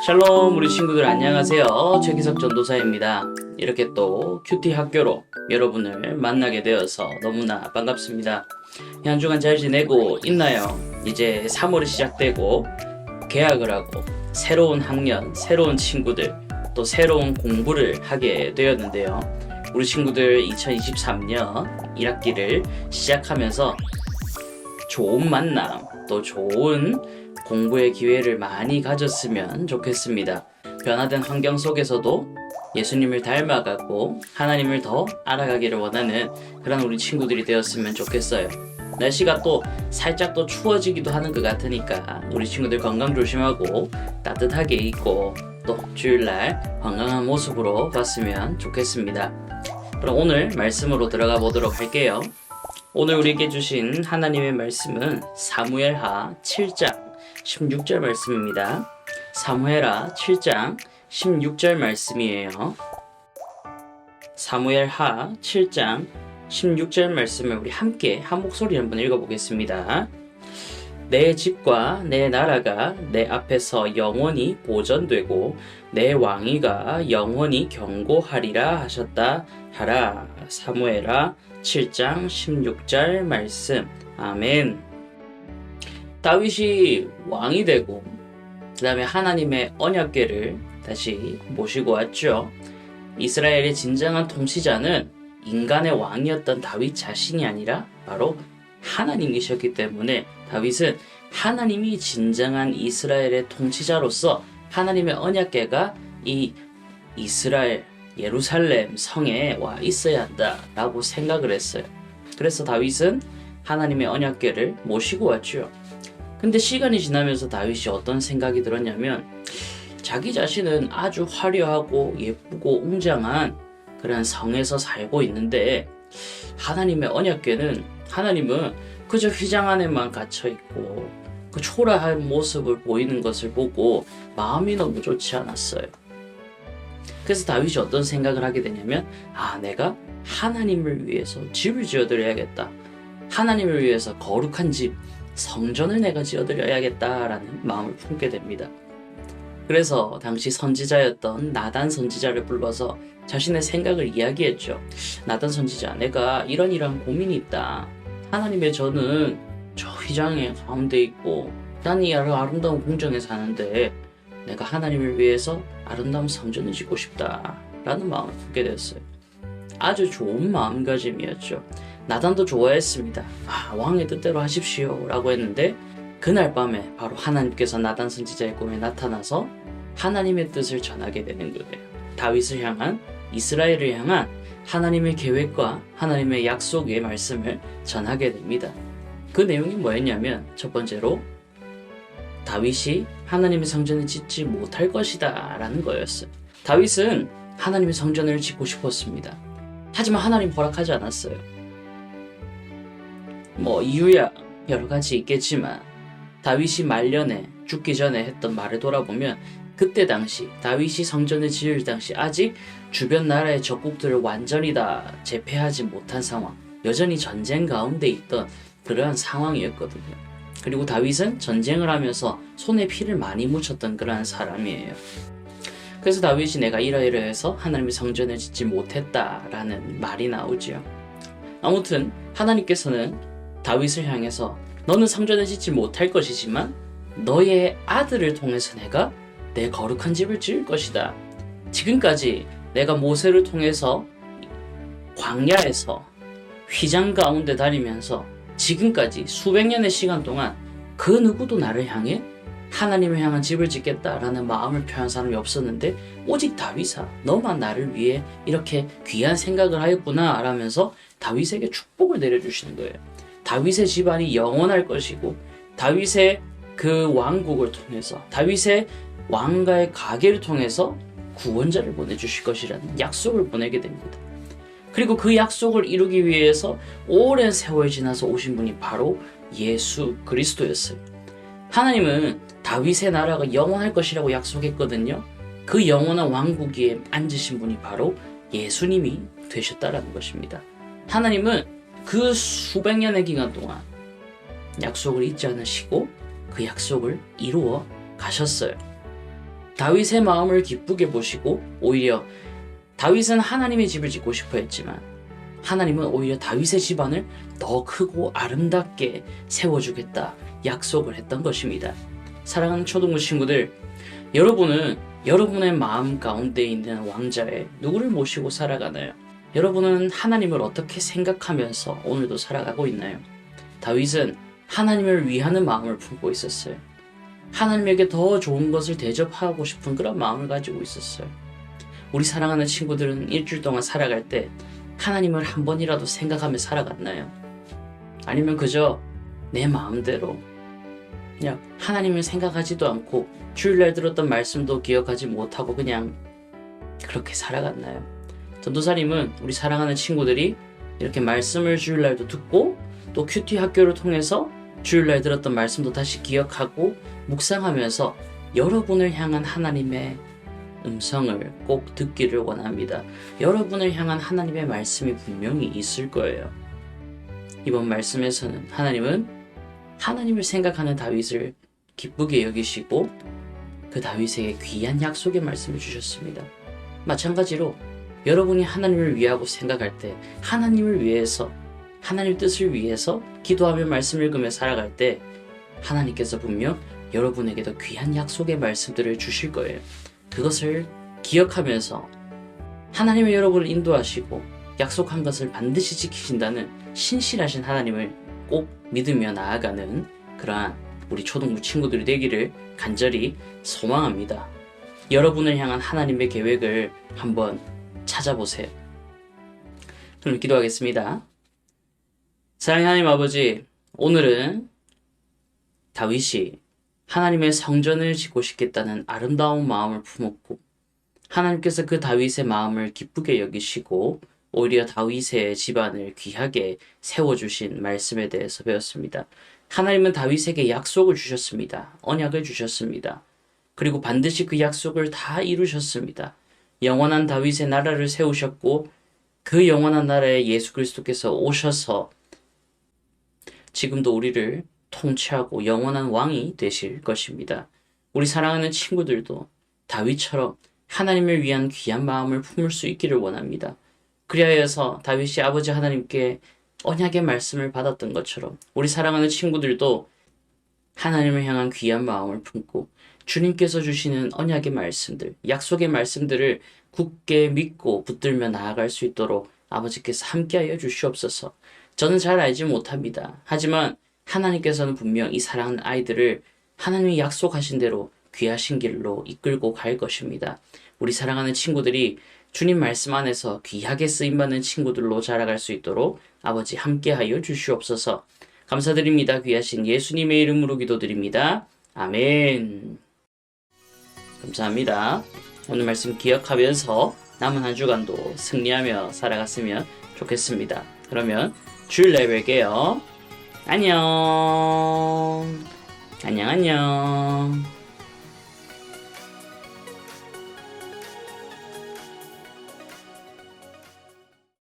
샬롬 우리 친구들 안녕하세요. 최기석 전도사입니다. 이렇게 또 큐티 학교로 여러분을 만나게 되어서 너무나 반갑습니다. 한 주간 잘 지내고 있나요? 이제 3월이 시작되고 개학을 하고 새로운 학년, 새로운 친구들 또 새로운 공부를 하게 되었는데요. 우리 친구들 2023년 1학기를 시작하면서 좋은 만남 또 좋은 공부의 기회를 많이 가졌으면 좋겠습니다. 변화된 환경 속에서도 예수님을 닮아가고 하나님을 더 알아가기를 원하는 그런 우리 친구들이 되었으면 좋겠어요. 날씨가 또 살짝 또 추워지기도 하는 것 같으니까 우리 친구들 건강 조심하고 따뜻하게 입고 또 주일날 건강한 모습으로 봤으면 좋겠습니다. 그럼 오늘 말씀으로 들어가 보도록 할게요. 오늘 우리에게 주신 하나님의 말씀은 사무엘하 7장 16절 말씀입니다. 사무엘하 7장 16절 말씀이에요. 사무엘하 7장 16절 말씀을 우리 함께 한 목소리 한번 읽어보겠습니다. 내 집과 내 나라가 내 앞에서 영원히 보존되고 내 왕위가 영원히 경고하리라 하셨다 하라. 사무엘하 7장 16절 말씀. 아멘. 다윗이 왕이 되고 그 다음에 하나님의 언약궤를 다시 모시고 왔죠. 이스라엘의 진정한 통치자는 인간의 왕이었던 다윗 자신이 아니라 바로 하나님이셨기 때문에 다윗은 하나님이 진정한 이스라엘의 통치자로서 하나님의 언약궤가 이 이스라엘 예루살렘 성에 와 있어야 한다라고 생각을 했어요. 그래서 다윗은 하나님의 언약궤를 모시고 왔죠. 근데 시간이 지나면서 다윗이 어떤 생각이 들었냐면 자기 자신은 아주 화려하고 예쁘고 웅장한 그런 성에서 살고 있는데 하나님의 언약궤는 하나님은 그저 휘장 안에만 gat혀있고 그 초라한 모습을 보이는 것을 보고 마음이 너무 좋지 않았어요. 그래서 다윗이 어떤 생각을 하게 되냐면 내가 하나님을 위해서 집을 지어드려야겠다. 하나님을 위해서 거룩한 집, 성전을 내가 지어드려야겠다라는 마음을 품게 됩니다. 그래서 당시 선지자였던 나단 선지자를 불러서 자신의 생각을 이야기했죠. 나단 선지자, 내가 이런 고민이 있다. 하나님의 저는 저 휘장의 가운데 있고 난 이 아름다운 궁정에 사는데 내가 하나님을 위해서 아름다운 성전을 짓고 싶다라는 마음을 품게 되었어요. 아주 좋은 마음가짐이었죠. 나단도 좋아했습니다. 왕의 뜻대로 하십시오 라고 했는데 그날 밤에 바로 하나님께서 나단 선지자의 꿈에 나타나서 하나님의 뜻을 전하게 되는 거예요. 다윗을 향한, 이스라엘을 향한 하나님의 계획과 하나님의 약속의 말씀을 전하게 됩니다. 그 내용이 뭐였냐면 첫 번째로 다윗이 하나님의 성전을 짓지 못할 것이다 라는 거였어요. 다윗은 하나님의 성전을 짓고 싶었습니다. 하지만 하나님 허락하지 않았어요. 이유야 여러 가지 있겠지만 다윗이 말년에 죽기 전에 했던 말을 돌아보면 그때 당시 다윗이 성전을 지을 당시 아직 주변 나라의 적국들을 완전히 다 제패하지 못한 상황, 여전히 전쟁 가운데 있던 그러한 상황이었거든요. 그리고 다윗은 전쟁을 하면서 손에 피를 많이 묻혔던 그러한 사람이에요. 그래서 다윗이 내가 이러이러해서 하나님의 성전을 짓지 못했다라는 말이 나오죠. 아무튼 하나님께서는 다윗을 향해서 너는 성전을 짓지 못할 것이지만 너의 아들을 통해서 내가 내 거룩한 집을 지을 것이다. 지금까지 내가 모세를 통해서 광야에서 휘장 가운데 다니면서 지금까지 수백 년의 시간 동안 그 누구도 나를 향해 하나님을 향한 집을 짓겠다라는 마음을 표한 사람이 없었는데 오직 다윗아 너만 나를 위해 이렇게 귀한 생각을 하였구나 라면서 다윗에게 축복을 내려주시는 거예요. 다윗의 집안이 영원할 것이고 다윗의 그 왕국을 통해서 다윗의 왕가의 가계를 통해서 구원자를 보내주실 것이라는 약속을 보내게 됩니다. 그리고 그 약속을 이루기 위해서 오랜 세월이 지나서 오신 분이 바로 예수 그리스도였어요. 하나님은 다윗의 나라가 영원할 것이라고 약속했거든요. 그 영원한 왕국 위에 앉으신 분이 바로 예수님이 되셨다라는 것입니다. 하나님은 그 수백 년의 기간 동안 약속을 잊지 않으시고 그 약속을 이루어 가셨어요. 다윗의 마음을 기쁘게 보시고 오히려 다윗은 하나님의 집을 짓고 싶어 했지만 하나님은 오히려 다윗의 집안을 더 크고 아름답게 세워주겠다 약속을 했던 것입니다. 사랑하는 초등부 친구들, 여러분은 여러분의 마음 가운데 있는 왕자에 누구를 모시고 살아가나요? 여러분은 하나님을 어떻게 생각하면서 오늘도 살아가고 있나요? 다윗은 하나님을 위하는 마음을 품고 있었어요. 하나님에게 더 좋은 것을 대접하고 싶은 그런 마음을 가지고 있었어요. 우리 사랑하는 친구들은 일주일 동안 살아갈 때 하나님을 한 번이라도 생각하며 살아갔나요? 아니면 그저 내 마음대로 그냥 하나님을 생각하지도 않고 주일날 들었던 말씀도 기억하지 못하고 그냥 그렇게 살아갔나요? 전도사님은 우리 사랑하는 친구들이 이렇게 말씀을 주일날도 듣고 또 큐티 학교를 통해서 주일날 들었던 말씀도 다시 기억하고 묵상하면서 여러분을 향한 하나님의 음성을 꼭 듣기를 원합니다. 여러분을 향한 하나님의 말씀이 분명히 있을 거예요. 이번 말씀에서는 하나님은 하나님을 생각하는 다윗을 기쁘게 여기시고 그 다윗에게 귀한 약속의 말씀을 주셨습니다. 마찬가지로 여러분이 하나님을 위하고 생각할 때 하나님을 위해서 하나님 뜻을 위해서 기도하며 말씀 읽으며 살아갈 때 하나님께서 분명 여러분에게도 귀한 약속의 말씀들을 주실 거예요. 그것을 기억하면서 하나님의 여러분을 인도하시고 약속한 것을 반드시 지키신다는 신실하신 하나님을 꼭 믿으며 나아가는 그러한 우리 초등부 친구들이 되기를 간절히 소망합니다. 여러분을 향한 하나님의 계획을 한번 찾아보세요. 그럼 기도하겠습니다. 사랑하는 하나님 아버지, 오늘은 다윗이 하나님의 성전을 짓고 싶겠다는 아름다운 마음을 품었고 하나님께서 그 다윗의 마음을 기쁘게 여기시고 오히려 다윗의 집안을 귀하게 세워주신 말씀에 대해서 배웠습니다. 하나님은 다윗에게 약속을 주셨습니다. 언약을 주셨습니다. 그리고 반드시 그 약속을 다 이루셨습니다. 영원한 다윗의 나라를 세우셨고 그 영원한 나라에 예수 그리스도께서 오셔서 지금도 우리를 통치하고 영원한 왕이 되실 것입니다. 우리 사랑하는 친구들도 다윗처럼 하나님을 위한 귀한 마음을 품을 수 있기를 원합니다. 그리하여서 다윗이 아버지 하나님께 언약의 말씀을 받았던 것처럼 우리 사랑하는 친구들도 하나님을 향한 귀한 마음을 품고 주님께서 주시는 언약의 말씀들, 약속의 말씀들을 굳게 믿고 붙들며 나아갈 수 있도록 아버지께서 함께하여 주시옵소서. 저는 잘 알지 못합니다. 하지만 하나님께서는 분명 이 사랑하는 아이들을 하나님이 약속하신 대로 귀하신 길로 이끌고 갈 것입니다. 우리 사랑하는 친구들이 주님 말씀 안에서 귀하게 쓰임받는 친구들로 자라갈 수 있도록 아버지 함께하여 주시옵소서. 감사드립니다. 귀하신 예수님의 이름으로 기도드립니다. 아멘. 감사합니다. 오늘 말씀 기억하면서 남은 한 주간도 승리하며 살아갔으면 좋겠습니다. 그러면 주일날 뵐게요. 안녕. 안녕.